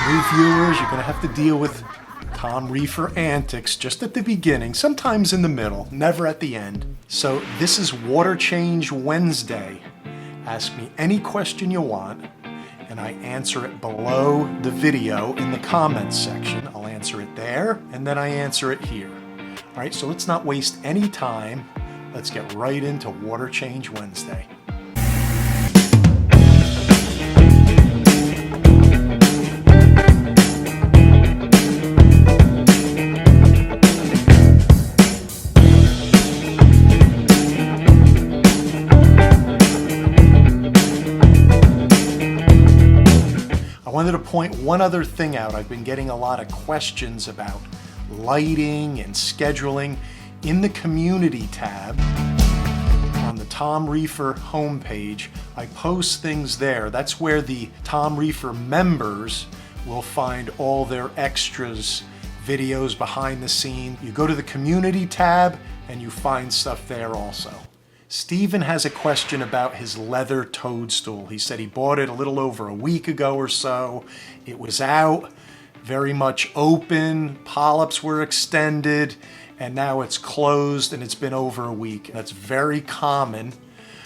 New viewers, you're gonna have to deal with Tom Reefer antics just at the beginning, sometimes in the middle, never at the end. So this is Water Change Wednesday. Ask me any question you want, and I answer it below the video in the comments section. I'll answer it there, and then I answer it here. All right, so let's not waste any time. Let's get right into Water Change Wednesday. I wanted to point one other thing out. I've been getting a lot of questions about lighting and scheduling. In the community tab on the Tom Reefer homepage, I post things there. That's where the Tom Reefer members will find all their extras, videos behind the scene. You go to the community tab and you find stuff there also. Steven has a question about his leather toadstool. He said he bought it a little over a week ago or so. It was out, very much open, polyps were extended, and now it's closed and it's been over a week. That's very common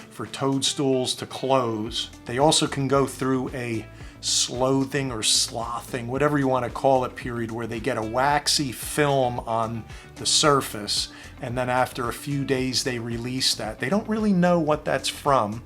for toadstools to close. They also can go through a slothing or slothing, whatever you want to call it, period, where they get a waxy film on the surface, and then after a few days they release that. They don't really know what that's from.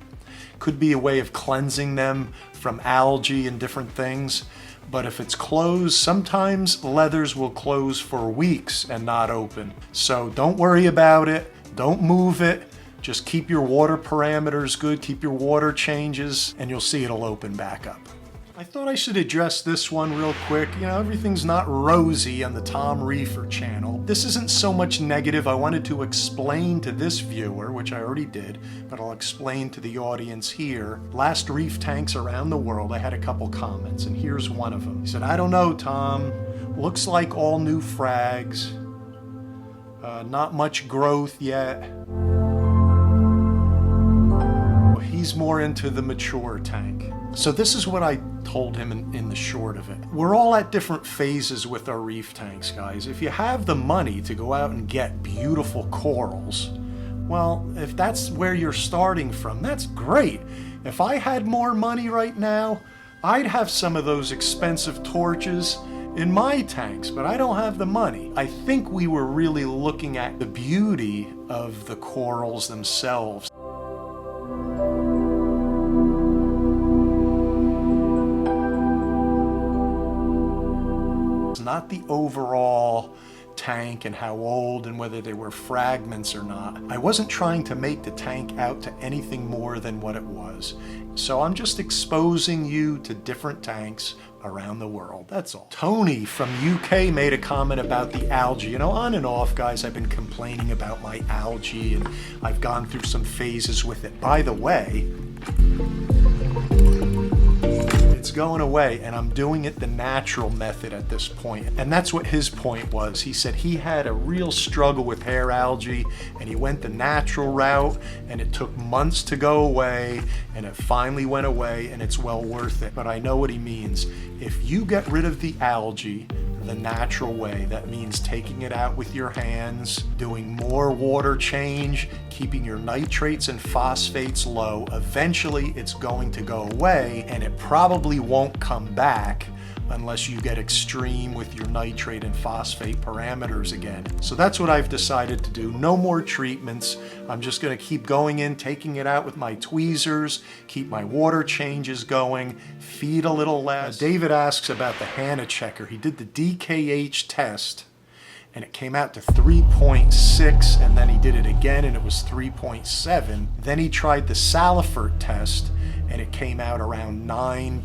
Could be a way of cleansing them from algae and different things. But if it's closed, sometimes leathers will close for weeks and not open. So don't worry about it. Don't move it. Just keep your water parameters good. Keep your water changes, and you'll see it'll open back up. I thought I should address this one real quick. You know, everything's not rosy on the Tom Reefer channel. This isn't so much negative. I wanted to explain to this viewer, which I already did, but I'll explain to the audience here. Last reef tanks around the world, I had a couple comments, and here's one of them. He said, I don't know, Tom. Looks like all new frags. Not much growth yet. He's more into the mature tank. So this is what I told him in the short of it. We're all at different phases with our reef tanks, guys. If you have the money to go out and get beautiful corals, well, if that's where you're starting from, that's great. If I had more money right now, I'd have some of those expensive torches in my tanks, but I don't have the money. I think we were really looking at the beauty of the corals themselves. Not the overall tank and how old and whether they were fragments or not. I wasn't trying to make the tank out to anything more than what it was. So I'm just exposing you to different tanks around the world, that's all. Tony from UK made a comment about the algae. You know, on and off, guys, I've been complaining about my algae and I've gone through some phases with it. By the way, it's going away, and I'm doing it the natural method at this point. And that's what his point was. He said he had a real struggle with hair algae, and he went the natural route, and it took months to go away, and it finally went away, and it's well worth it. But I know what he means. If you get rid of the algae the natural way, that means taking it out with your hands, doing more water change, keeping your nitrates and phosphates low. Eventually it's going to go away, and it probably won't come back unless you get extreme with your nitrate and phosphate parameters again. So that's what I've decided to do. No more treatments. I'm just going to keep going in, taking it out with my tweezers, keep my water changes going, feed a little less. David asks about the Hannah checker. He did the DKH test and it came out to 3.6, and then he did it again and it was 3.7. Then he tried the Salifert test and it came out around 9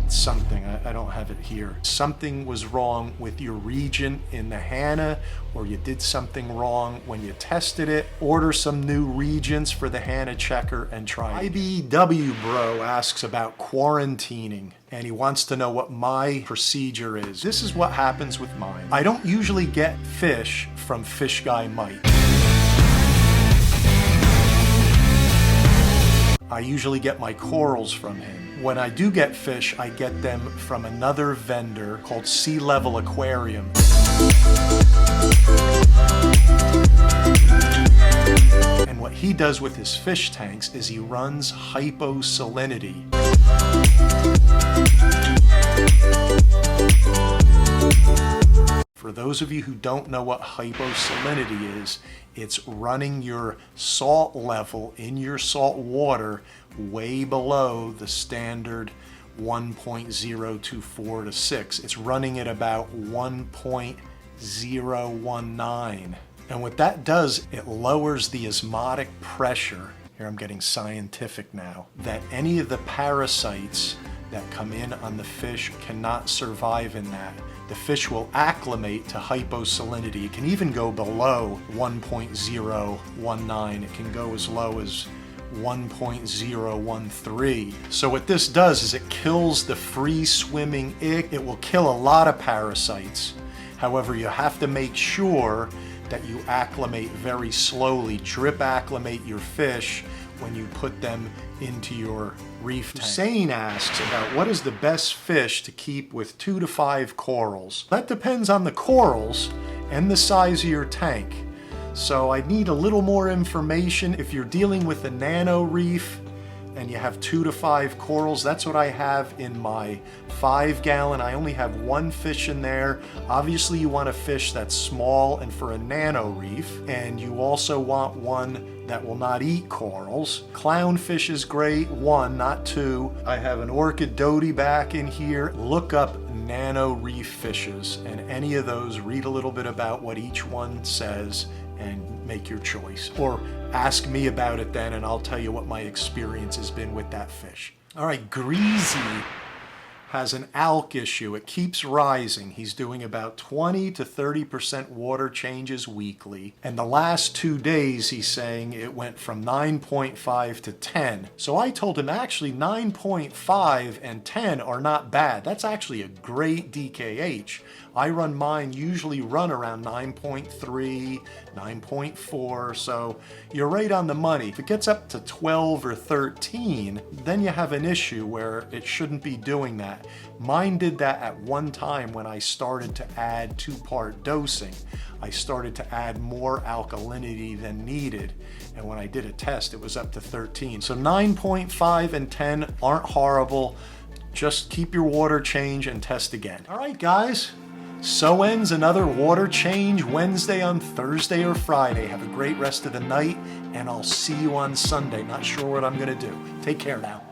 something. I don't have it here. Something was wrong with your reagent in the Hannah, or you did something wrong when you tested it. Order some new reagents for the Hannah checker and try it. IBW Bro asks about quarantining, and he wants to know what my procedure is. This is what happens with mine. I don't usually get fish from Fish Guy Mike. I usually get my corals from him. When I do get fish, I get them from another vendor called Sea Level Aquarium. And what he does with his fish tanks is he runs hyposalinity. For those of you who don't know what hyposalinity is, it's running your salt level in your salt water way below the standard 1.024 to 6. It's running at about 1.019. And what that does, it lowers the osmotic pressure, here I'm getting scientific now, that any of the parasites that come in on the fish cannot survive in that. The fish will acclimate to hyposalinity. It can even go below 1.019. It can go as low as 1.013. So what this does is it kills the free swimming ick. It will kill a lot of parasites. However, you have to make sure that you acclimate very slowly. Drip acclimate your fish when you put them into your reef tank. Hussein asks about what is the best fish to keep with 2 to 5 corals. That depends on the corals and the size of your tank. So I need a little more information. If you're dealing with a nano reef and you have 2 to 5 corals, that's what I have in my 5-gallon. I only have 1 fish in there. Obviously you want a fish that's small and for a nano reef, and you also want one that will not eat corals. Clownfish is great, 1, not 2. I have an orchid dodie back in here. Look up nano reef fishes, and any of those, read a little bit about what each one says and make your choice. Or ask me about it then and I'll tell you what my experience has been with that fish. All right, Greasy has an alk issue. It keeps rising. He's doing about 20 to 30% water changes weekly. And the last 2 days, he's saying it went from 9.5 to 10. So I told him actually 9.5 and 10 are not bad. That's actually a great DKH. I run mine, usually run around 9.3, 9.4, so you're right on the money. If it gets up to 12 or 13, then you have an issue where it shouldn't be doing that. Mine did that at one time when I started to add 2-part dosing. I started to add more alkalinity than needed, and when I did a test, it was up to 13. So 9.5 and 10 aren't horrible. Just keep your water change and test again. All right, guys. So ends another water change Wednesday on Thursday or Friday. Have a great rest of the night, and I'll see you on Sunday. Not sure what I'm gonna do. Take care now.